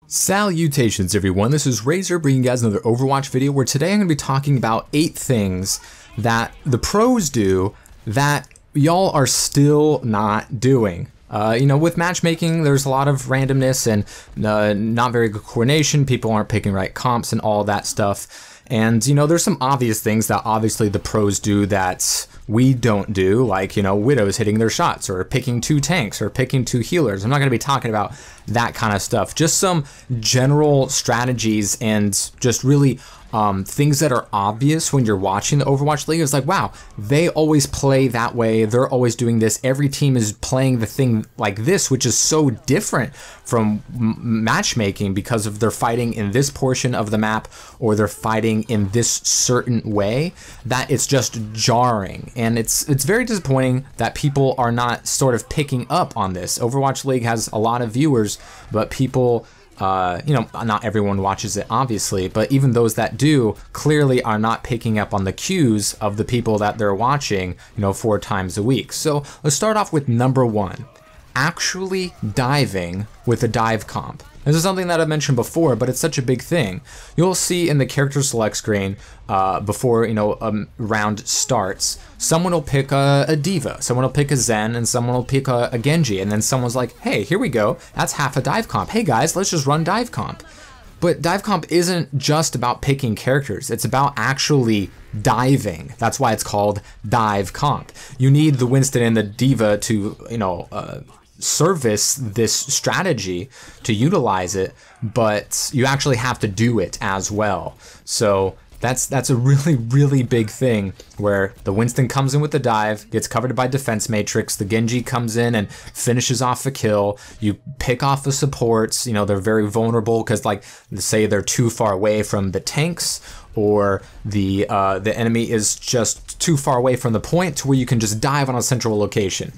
Salutations everyone, this is Razor bringing you guys another Overwatch video where today I'm going to be talking about 8 things that the pros do that y'all are still not doing. With matchmaking, there's a lot of randomness and not very good coordination, people aren't picking right comps and all that stuff. And, there's some obvious things that obviously the pros do that we don't do, like, Widows hitting their shots, or picking 2 tanks, or picking 2 healers. I'm not going to be talking about that kind of stuff. Just some general strategies and just really things that are obvious when you're watching the Overwatch League. It's like, wow, they always play that way. They're always doing this. Every team is playing the thing like this, which is so different from matchmaking because of they're fighting in this portion of the map or they're fighting in this certain way that it's just jarring. And it's very disappointing that people are not sort of picking up on this. Overwatch League has a lot of viewers, but people not everyone watches it obviously, but even those that do clearly are not picking up on the cues of the people that they're watching, 4 times a week. So let's start off with number 1, actually diving with a dive comp. This is something that I mentioned before, but it's such a big thing. You'll see in the character select screen before a round starts, someone will pick a D.Va, someone will pick a Zen, and someone will pick a Genji, and then someone's like, hey, here we go, that's half a dive comp. Hey guys, let's just run dive comp. But dive comp isn't just about picking characters, it's about actually diving. That's why it's called dive comp. You need the Winston and the D.Va to, service this strategy, to utilize it, but you actually have to do it as well. So that's a really big thing where the Winston comes in with the dive, gets covered by defense matrix, the Genji comes in and finishes off a kill, you pick off the supports, they're very vulnerable because, like, say they're too far away from the tanks, or the enemy is just too far away from the point to where you can just dive on a central location.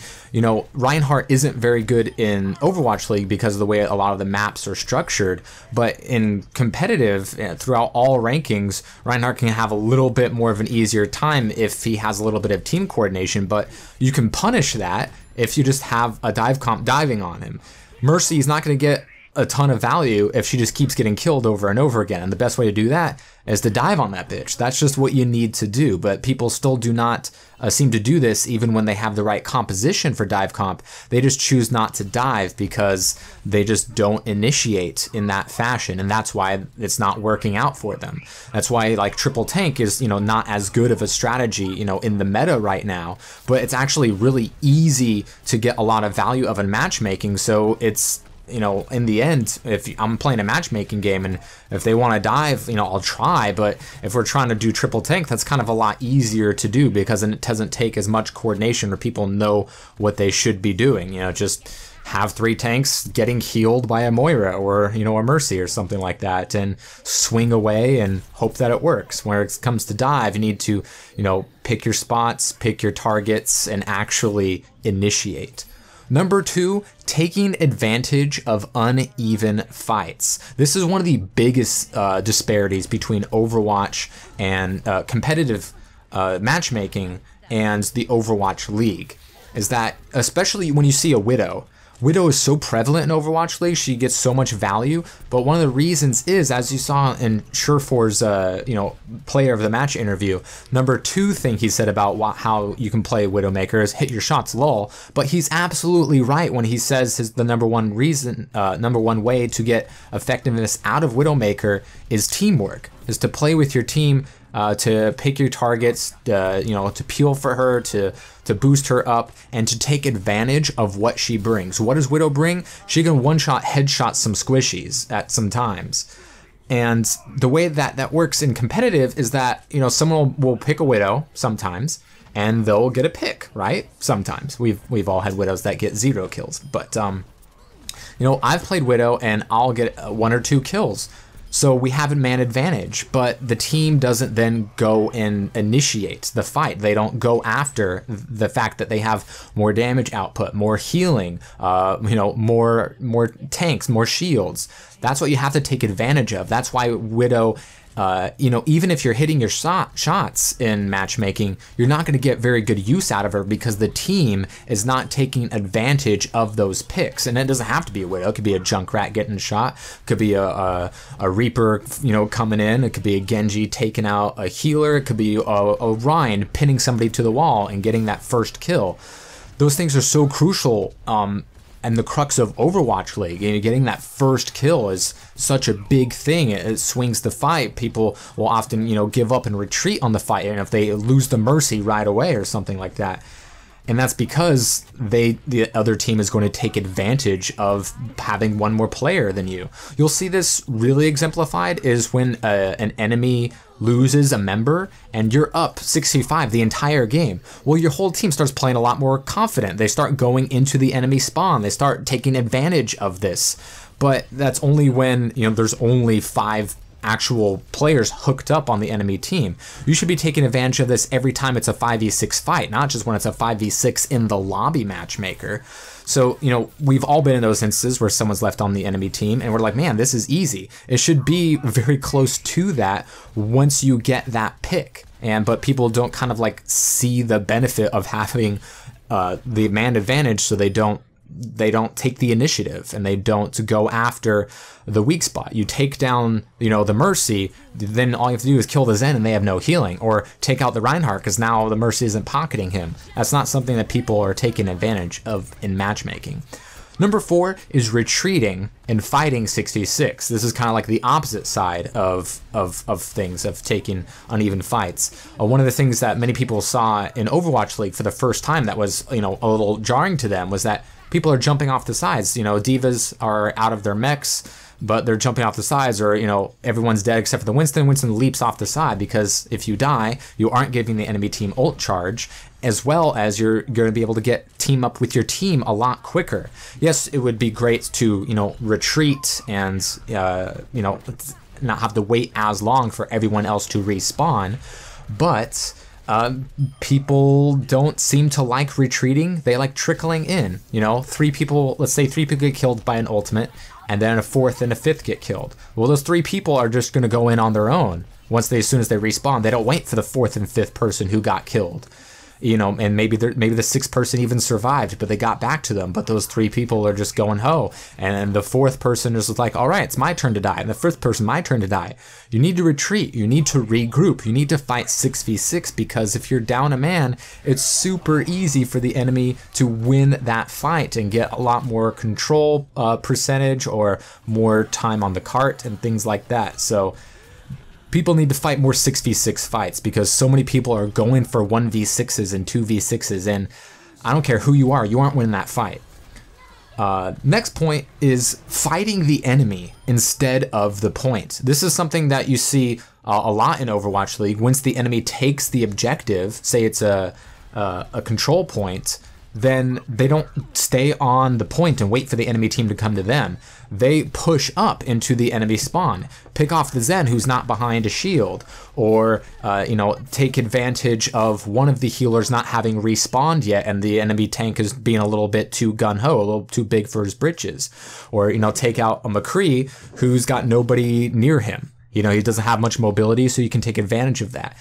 Reinhardt isn't very good in Overwatch League because of the way a lot of the maps are structured, but in competitive, throughout all rankings, Reinhardt can have a little bit more of an easier time if he has a little bit of team coordination, but you can punish that if you just have a dive comp diving on him. Mercy is not going to get a ton of value if she just keeps getting killed over and over again, and the best way to do that is to dive on that bitch. That's just what you need to do, but people still do not seem to do this even when they have the right composition for dive comp. They just choose not to dive because they just don't initiate in that fashion, and that's why it's not working out for them. That's why, like, triple tank is not as good of a strategy in the meta right now, but it's actually really easy to get a lot of value of in matchmaking. So it's in the end, if I'm playing a matchmaking game and if they want to dive, I'll try, but if we're trying to do triple tank, that's kind of a lot easier to do because then it doesn't take as much coordination or people know what they should be doing. Just have 3 tanks getting healed by a Moira or, a Mercy or something like that and swing away and hope that it works. When it comes to dive, you need to, pick your spots, pick your targets, and actually initiate. Number 2, taking advantage of uneven fights. This is one of the biggest disparities between Overwatch and competitive matchmaking and the Overwatch League, is that especially when you see a Widow. Widow is so prevalent in Overwatch League, she gets so much value, but one of the reasons is, as you saw in Surefour's player of the match interview, number 2 thing he said about how you can play Widowmaker is hit your shots, lol, but he's absolutely right when he says the number one way to get effectiveness out of Widowmaker is teamwork, is to play with your team, to pick your targets, to peel for her, to boost her up, and to take advantage of what she brings. What does Widow bring? She can one-shot headshot some squishies at some times. And the way that works in competitive is that, someone will pick a Widow sometimes, and they'll get a pick, right? Sometimes. We've all had Widows that get 0 kills. But, I've played Widow, and I'll get 1 or 2 kills. So we have a man advantage, but the team doesn't then go and initiate the fight. They don't go after the fact that they have more damage output, more healing, more tanks, more shields. That's what you have to take advantage of. That's why Widow even if you're hitting your shots in matchmaking, you're not going to get very good use out of her because the team is not taking advantage of those picks. And it doesn't have to be a Widow. It could be a Junkrat getting shot. It could be a Reaper, coming in. It could be a Genji taking out a healer. It could be a Rein pinning somebody to the wall and getting that first kill. Those things are so crucial. And the crux of Overwatch League, getting that first kill is such a big thing. It swings the fight. People will often, give up and retreat on the fight, and if they lose the Mercy right away or something like that. And that's because the other team is going to take advantage of having one more player than you. You'll see this really exemplified is when an enemy loses a member and you're up 65 the entire game. Well, your whole team starts playing a lot more confident. They start going into the enemy spawn. They start taking advantage of this. But that's only when, there's only 5 actual players hooked up on the enemy team. You should be taking advantage of this every time it's a 5v6 fight, not just when it's a 5v6 in the lobby matchmaker. So, we've all been in those instances where someone's left on the enemy team and we're like, man, this is easy. It should be very close to that once you get that pick. But people don't kind of like see the benefit of having the man advantage, so they don't take the initiative and they don't go after the weak spot. You take down, the Mercy, then all you have to do is kill the Zen and they have no healing, or take out the Reinhardt because now the Mercy isn't pocketing him. That's not something that people are taking advantage of in matchmaking. Number 4 is retreating and fighting 66. This is kind of like the opposite side of things, of taking uneven fights. One of the things that many people saw in Overwatch League for the first time that was, a little jarring to them was that people are jumping off the sides. Divas are out of their mechs, but they're jumping off the sides, or, everyone's dead except for the Winston. Winston leaps off the side because if you die, you aren't giving the enemy team ult charge, as well as you're going to be able to team up with your team a lot quicker. Yes, it would be great to, retreat and, not have to wait as long for everyone else to respawn, but people don't seem to like retreating. They like trickling in. 3 people, let's say 3 people get killed by an ultimate, and then a 4th and a 5th get killed. Well, those 3 people are just going to go in on their own. As soon as they respawn, they don't wait for the 4th and 5th person who got killed. And maybe the 6th person even survived, but they got back to them. But those 3 people are just going ho. And the 4th person is like, all right, it's my turn to die. And the 5th person, my turn to die. You need to retreat. You need to regroup. You need to fight 6v6, because if you're down a man, it's super easy for the enemy to win that fight and get a lot more control percentage or more time on the cart and things like that. So people need to fight more 6v6 fights, because so many people are going for 1v6s and 2v6s, and I don't care who you aren't winning that fight. Next point is fighting the enemy instead of the point. This is something that you see a lot in Overwatch League. Once the enemy takes the objective, say it's a control point, then they don't stay on the point and wait for the enemy team to come to them. They push up into the enemy spawn, pick off the Zen who's not behind a shield, or take advantage of one of the healers not having respawned yet and the enemy tank is being a little bit too gun-ho, a little too big for his britches. Or, take out a McCree who's got nobody near him. He doesn't have much mobility, so you can take advantage of that.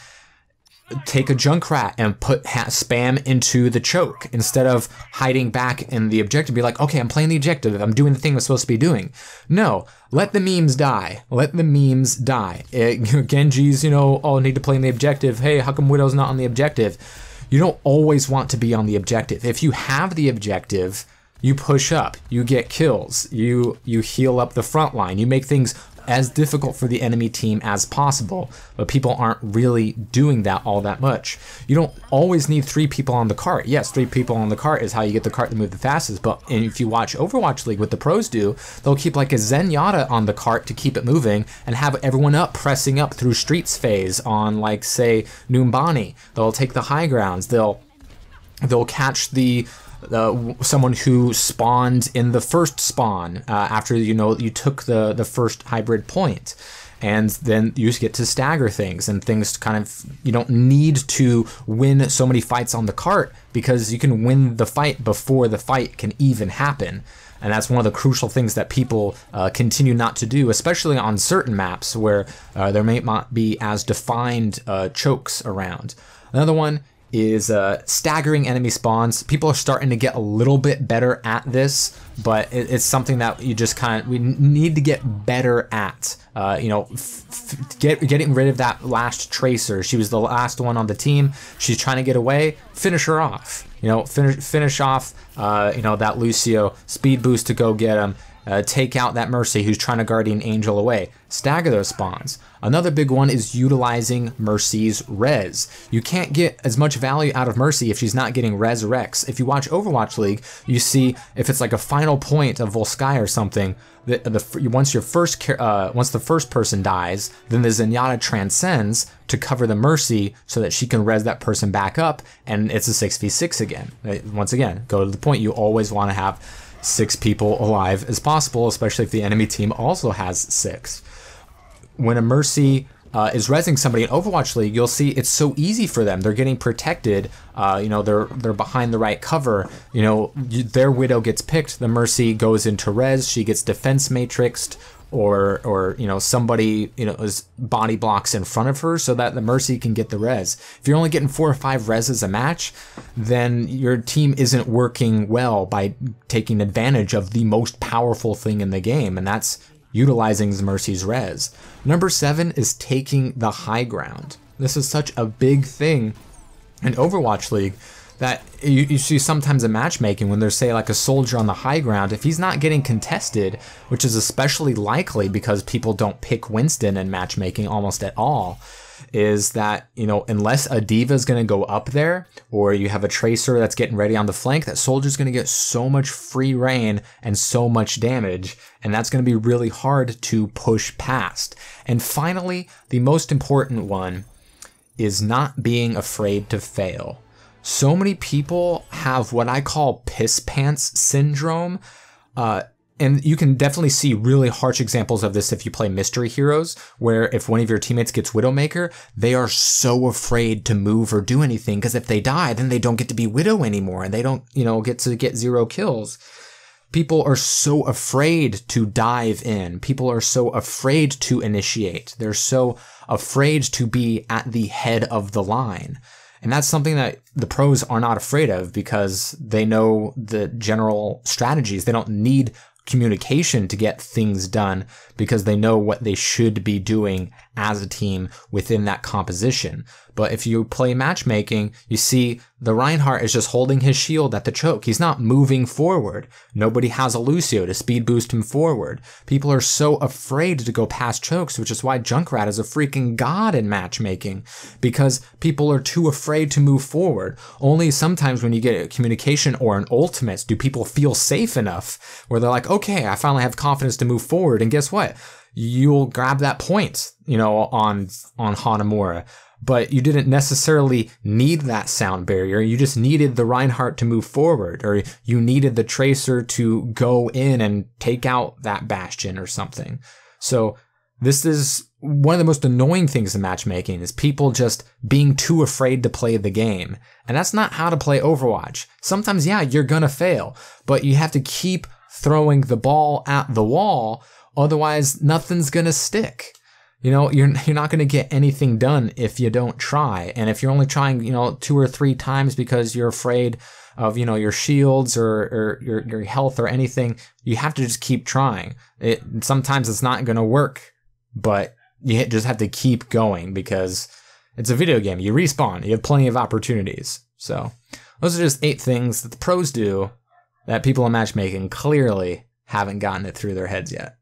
Take a Junkrat and put spam into the choke instead of hiding back in the objective. Be like, okay, I'm playing the objective. I'm doing the thing I'm supposed to be doing. No, let the memes die. Let the memes die. Genji's, oh, need to play in the objective. Hey, how come Widow's not on the objective? You don't always want to be on the objective. If you have the objective, you push up, you get kills, you heal up the front line, you make things as difficult for the enemy team as possible, but people aren't really doing that all that much. You don't always need 3 people on the cart. Yes, 3 people on the cart is how you get the cart to move the fastest, but if you watch Overwatch League, what the pros do, they'll keep like a Zenyatta on the cart to keep it moving and have everyone up, pressing up through Streets phase on, like, say, Numbani. They'll take the high grounds. They'll catch someone who spawned in the first spawn after you took the first hybrid point, and then you just get to stagger things and things kind of, you don't need to win so many fights on the cart because you can win the fight before the fight can even happen. And that's one of the crucial things that people continue not to do, especially on certain maps where there may not be as defined chokes around. Another one is staggering enemy spawns. People are starting to get a little bit better at this, but it's something that you just we need to get better at. You know, getting rid of that last tracer. She was the last one on the team. She's trying to get away. Finish her off. You know, finish off. You know, that Lucio, speed boost to go get him. Take out that Mercy who's trying to Guardian Angel away. Stagger those spawns. Another big one is utilizing Mercy's res. You can't get as much value out of Mercy if she's not getting Resurrects. If you watch Overwatch League, you see if it's like a final point of Volskaya or something, once the first person dies, then the Zenyatta transcends to cover the Mercy so that she can res that person back up, and it's a 6v6 again. Once again, go to the point, you always want to have 6 people alive as possible, especially if the enemy team also has 6. When a Mercy is rezzing somebody in Overwatch League, you'll see it's so easy for them. They're getting protected. You know, they're behind the right cover. You know, their Widow gets picked. The Mercy goes into res. She gets defense matrixed, or you know, somebody, you know, is body blocks in front of her so that the Mercy can get the res. If you're only getting 4 or 5 reses a match, then your team isn't working well by taking advantage of the most powerful thing in the game, and that's utilizing Mercy's res. Number 7 is taking the high ground. This is such a big thing in Overwatch League that you see sometimes in matchmaking when there's, say, like a soldier on the high ground, if he's not getting contested, which is especially likely because people don't pick Winston in matchmaking almost at all, is that, you know, unless a D.Va is going to go up there, or you have a Tracer that's getting ready on the flank, that soldier's going to get so much free reign and so much damage, and that's going to be really hard to push past. And finally, the most important one is not being afraid to fail. So many people have what I call piss pants syndrome, and you can definitely see really harsh examples of this if you play Mystery Heroes, where if one of your teammates gets Widowmaker, they are so afraid to move or do anything, because if they die, then they don't get to be Widow anymore, and they don't, you know, get to get 0 kills. People are so afraid to dive in. People are so afraid to initiate. They're so afraid to be at the head of the line. And that's something that the pros are not afraid of, because they know the general strategies. They don't need communication to get things done, because they know what they should be doing as a team within that composition. But if you play matchmaking, you see the Reinhardt is just holding his shield at the choke. He's not moving forward. Nobody has a Lucio to speed boost him forward. People are so afraid to go past chokes, which is why Junkrat is a freaking god in matchmaking, because people are too afraid to move forward. Only sometimes when you get a communication or an ultimate do people feel safe enough where they're like, okay, I finally have confidence to move forward. And guess what? You'll grab that point, you know, on Hanamura. But you didn't necessarily need that sound barrier. You just needed the Reinhardt to move forward, or you needed the Tracer to go in and take out that Bastion or something. So this is one of the most annoying things in matchmaking, is people just being too afraid to play the game. And that's not how to play Overwatch. Sometimes, yeah, you're gonna fail, but you have to keep throwing the ball at the wall, otherwise nothing's gonna stick. You know, you're not going to get anything done if you don't try. And if you're only trying, you know, 2 or 3 times because you're afraid of, you know, your shields or your health or anything, you have to just keep trying. Sometimes it's not going to work, but you just have to keep going, because it's a video game. You respawn. You have plenty of opportunities. So those are just 8 things that the pros do that people in matchmaking clearly haven't gotten it through their heads yet.